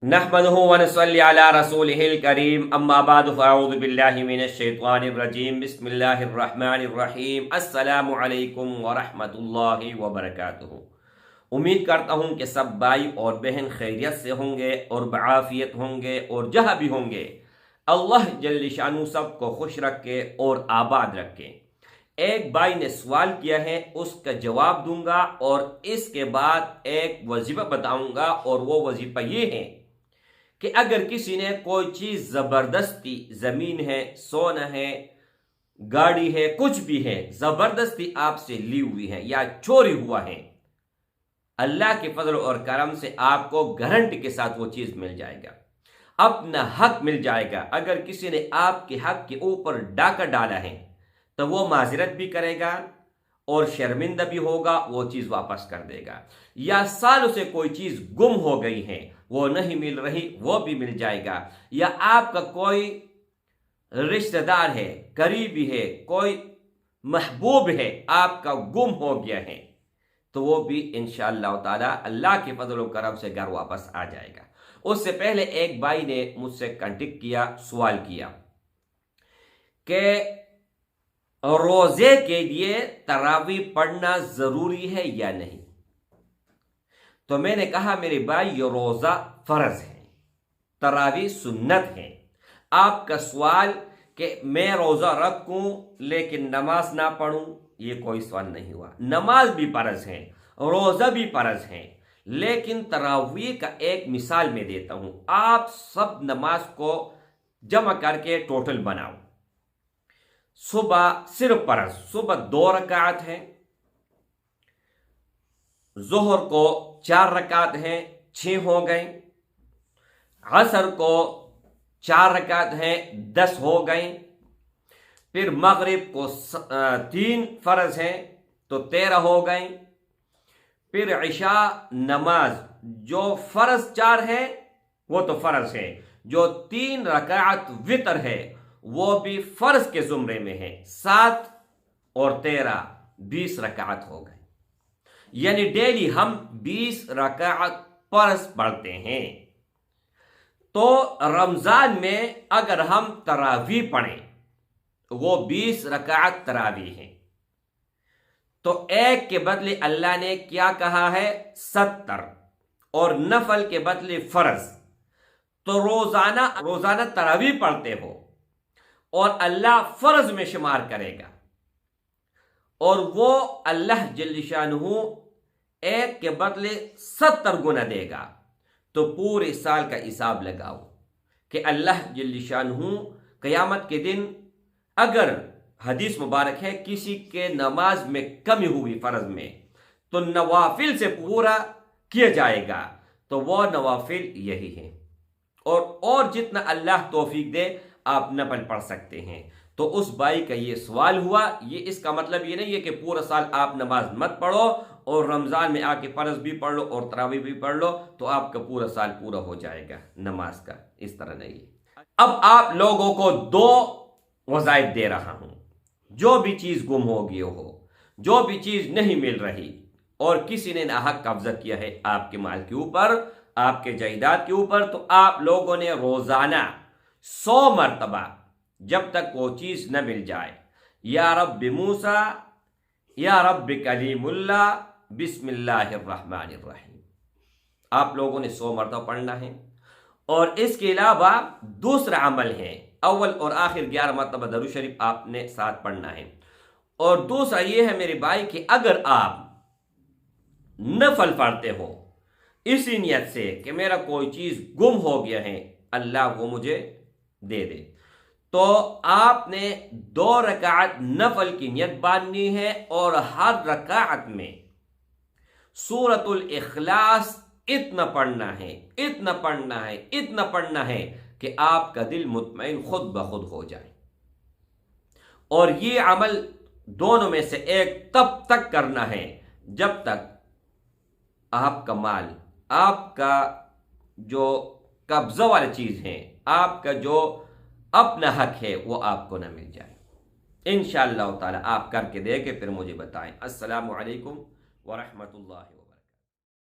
नहमदुहु व नसल्ली अला रसूलिहिल करीम अम्मा बाद फ़अऊज़ु बिल्लाहि मिनश शैतानिर रजीम बिस्मिल्लाहिर रहमानिर रहीम अस्सलामु अलैकुम व रहमतुल्लाहि व बरकातुहू। उम्मीद करता हूँ कि सब भाई और बहन खैरियत से होंगे और बआफियत होंगे और जहाँ भी होंगे अल्लाह जल्ल शानु सबको खुश रखे और आबाद रखे। एक भाई ने सवाल किया है, उसका जवाब दूंगा और इसके बाद एक वजीफा बताऊंगा और वो वजीफा ये है कि अगर किसी ने कोई चीज जबरदस्ती, जमीन है, सोना है, गाड़ी है, कुछ भी है, जबरदस्ती आपसे ली हुई है या चोरी हुआ है, अल्लाह के फजल और करम से आपको गारंटी के साथ वो चीज मिल जाएगा, अपना हक मिल जाएगा। अगर किसी ने आपके हक के ऊपर डाका डाला है तो वो माजरत भी करेगा और शर्मिंदा भी होगा, वो चीज वापस कर देगा। या सालों से कोई चीज गुम हो गई है, वो नहीं मिल रही, वो भी मिल जाएगा। या आपका कोई रिश्तेदार है, करीबी है, कोई महबूब है, आपका गुम हो गया है, तो वो भी इंशाअल्लाह ताला अल्लाह के फजल और करम से घर वापस आ जाएगा। उससे पहले एक भाई ने मुझसे कांटेक्ट किया, सवाल किया कि रोजे के लिए तरावी पढ़ना जरूरी है या नहीं। तो मैंने कहा मेरे भाई, ये रोजा फर्ज है, तरावी सुन्नत है। आपका सवाल कि मैं रोजा रखूं लेकिन नमाज ना पढ़ूं, ये कोई सवाल नहीं हुआ। नमाज भी फर्ज है, रोजा भी फर्ज है, लेकिन तरावी का एक मिसाल मैं देता हूं। आप सब नमाज को जमा करके टोटल बनाओ। सुबह सिर्फ फर्ज, सुबह 2 रकात हैं, जोहर को 4 रकात हैं, 6 हो गए। असर को 4 रकात हैं, 10 हो गए। फिर मगरिब को 3 फर्ज हैं तो 13 हो गए। फिर इशा नमाज जो फर्ज 4 है वो तो फर्ज है, जो 3 रकात वितर है वो भी फर्ज के जुमरे में है। 7 और 13 20 रकात हो गए। यानी डेली हम 20 रकात फर्ज पढ़ते हैं। तो रमजान में अगर हम तरावी पढ़ें वो 20 रकात तरावी है, तो एक के बदले अल्लाह ने क्या कहा है, 70, और नफल के बदले फर्ज। तो रोजाना तरावी पढ़ते हो और अल्लाह फर्ज में शुमार करेगा और वो अल्लाह जल्ल शानुहु एक के बदले 70 गुना देगा। तो पूरे साल का हिसाब लगाओ कि अल्लाह जल्ल शानुहु क़यामत के दिन, अगर हदीस मुबारक है किसी के नमाज में कमी हुई फर्ज में, तो नवाफिल से पूरा किया जाएगा। तो वो नवाफिल यही है, और जितना अल्लाह तौफीक दे आप नफल पढ़ सकते हैं। तो उस भाई का ये सवाल हुआ। ये इसका मतलब ये नहीं है कि पूरा साल आप नमाज मत पढ़ो और रमजान में आके फर्ज भी पढ़ लो और तरावी भी पढ़ लो तो आपका पूरा साल पूरा हो जाएगा नमाज का। इस तरह नहीं है। अब आप लोगों को 2 वज़ाइफ दे रहा हूं। जो भी चीज गुम हो गई हो, जो भी चीज नहीं मिल रही और किसी ने नाहक कब्जा किया है आपके माल के ऊपर, आपके जायदाद के ऊपर, तो आप लोगों ने रोजाना 100 मरतबा, जब तक वो चीज न मिल जाए, या रब मूसा या रब कलीमुल्लाह बिस्मिल्लाहिर्रहमानिर्रहीम, आप लोगों ने 100 मरतबा पढ़ना है। और इसके अलावा दूसरा अमल है, अव्वल और आखिर 11 मरतबा दरूद शरीफ आपने साथ पढ़ना है। और दूसरा ये है मेरे भाई कि अगर आप नफल पढ़ते हो इसी नियत से कि मेरा कोई चीज गुम हो गया है, अल्लाह वो मुझे दे दे, तो आपने 2 रकात नफल की नियत बांधनी है और हर रकात में सूरतुल इखलास इतना पढ़ना है, इतना पढ़ना है, इतना पढ़ना है कि आपका दिल मुतमईन खुद ब खुद हो जाए। और ये अमल दोनों में से एक तब तक करना है जब तक आपका माल, आपका जो कब्जा वाली चीज है, आपका जो अपना हक है, वो आपको ना मिल जाए। इंशाअल्लाह ताला आप करके देखे फिर मुझे बताएं। अस्सलामु अलैकुम व रहमतुल्लाहि।